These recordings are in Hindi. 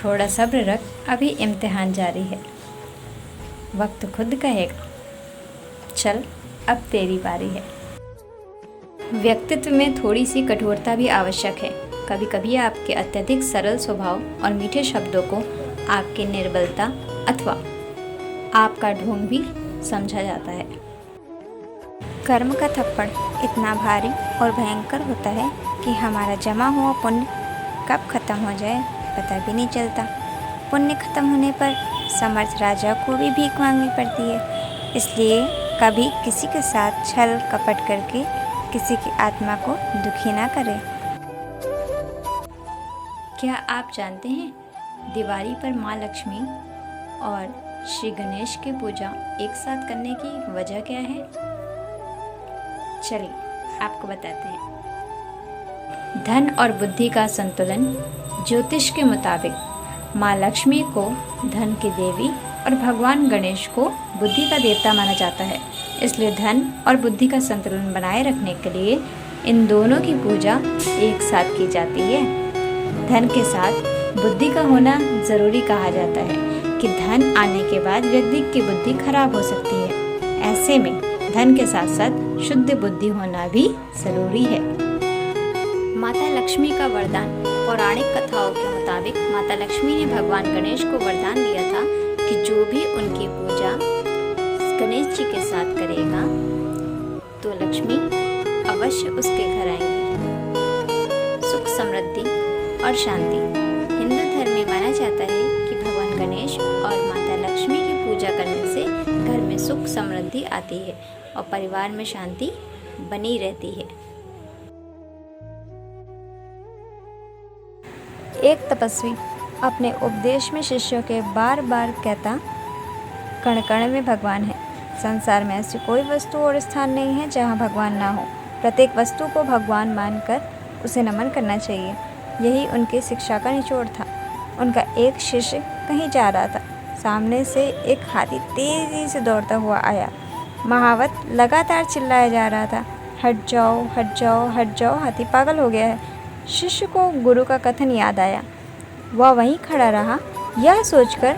थोड़ा सब्र रख, अभी इम्तिहान जारी है। वक्त खुद कहेगा। चल, अब तेरी बारी है। व्यक्तित्व में थोड़ी सी कठोरता भी आवश्यक है। कभी कभी आपके अत्यधिक सरल स्वभाव और मीठे शब्दों को आपकी निर्बलता अथवा आपका ढोंग भी समझा जाता है। कर्म का थप्पड़ इतना भारी और भयंकर होता है कि हमारा जमा हुआ पुण्य कब खत्म हो जाए पता भी नहीं चलता। पुण्य खत्म होने पर समर्थ राजा को भी भीख मांगनी पड़ती है। इसलिए कभी किसी के साथ छल कपट करके किसी की आत्मा को दुखी ना करें। क्या आप जानते हैं दिवाली पर माँ लक्ष्मी और श्री गणेश की पूजा एक साथ करने की वजह क्या है? चलिए आपको बताते हैं। धन और बुद्धि का संतुलन। ज्योतिष के मुताबिक माँ लक्ष्मी को धन की देवी और भगवान गणेश को बुद्धि का देवता माना जाता है। इसलिए धन और बुद्धि का संतुलन बनाए रखने के लिए इन दोनों की पूजा एक साथ की जाती है। धन के साथ बुद्धि का होना ज़रूरी कहा जाता है कि धन आने के बाद व्यक्ति की बुद्धि खराब हो सकती है। ऐसे में धन के साथ साथ शुद्ध बुद्धि होना भी ज़रूरी है। माता लक्ष्मी का वरदान। पौराणिक कथाओं के मुताबिक माता लक्ष्मी ने भगवान गणेश को वरदान दिया था कि जो भी उनकी पूजा गणेश जी के साथ करेगा तो लक्ष्मी अवश्य उसके घर आएंगी। सुख, समृद्धि और शांति। हिंदू धर्म में माना जाता है कि भगवान गणेश और माता लक्ष्मी की पूजा करने से घर में सुख समृद्धि आती है और परिवार में शांति बनी रहती है। एक तपस्वी अपने उपदेश में शिष्यों के बार बार कहता, कण कण में भगवान है। संसार में ऐसी कोई वस्तु और स्थान नहीं है जहाँ भगवान ना हो। प्रत्येक वस्तु को भगवान मानकर उसे नमन करना चाहिए। यही उनकी शिक्षा का निचोड़ था। उनका एक शिष्य कहीं जा रहा था। सामने से एक हाथी तेज़ी से दौड़ता हुआ आया। महावत लगातार चिल्लाया जा रहा था, हट जाओ, हट जाओ, हट जाओ, हाथी पागल हो गया है। शिष्य को गुरु का कथन याद आया। वह वहीं खड़ा रहा, यह सोचकर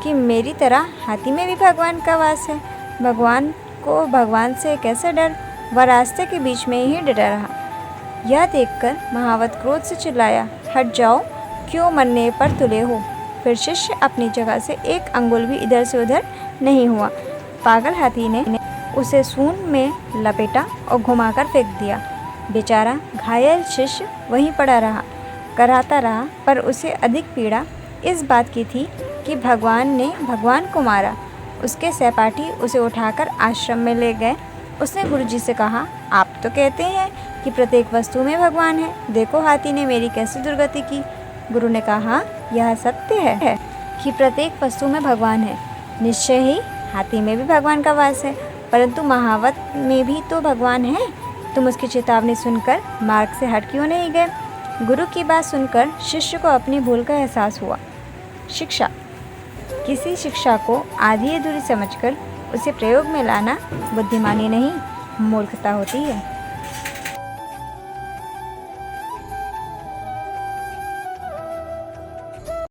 कि मेरी तरह हाथी में भी भगवान का वास है। भगवान को भगवान से कैसे डर? वह रास्ते के बीच में ही डरा रहा। यह देखकर महावत क्रोध से चिल्लाया, हट जाओ, क्यों मरने पर तुले हो? फिर शिष्य अपनी जगह से एक अंगुल भी इधर से उधर नहीं हुआ। पागल हाथी ने उसे सूंड में लपेटा और घुमाकर फेंक दिया। बेचारा घायल शिष्य वहीं पड़ा रहा, कराता रहा, पर उसे अधिक पीड़ा इस बात की थी कि भगवान ने भगवान को मारा। उसके सहपाठी उसे उठाकर आश्रम में ले गए। उसने गुरुजी से कहा, आप तो कहते हैं कि प्रत्येक वस्तु में भगवान है, देखो हाथी ने मेरी कैसी दुर्गति की। गुरु ने कहा, यह सत्य है कि प्रत्येक वस्तु में भगवान है। निश्चय ही हाथी में भी भगवान का वास है, परंतु महावत में भी तो भगवान है। तुम उसकी चेतावनी सुनकर मार्ग से हट क्यों नहीं गए? गुरु की बात सुनकर शिष्य को अपनी भूल का एहसास हुआ। शिक्षा। किसी शिक्षा को आधी अधूरी समझकर उसे प्रयोग में लाना बुद्धिमानी नहीं, मूर्खता होती है।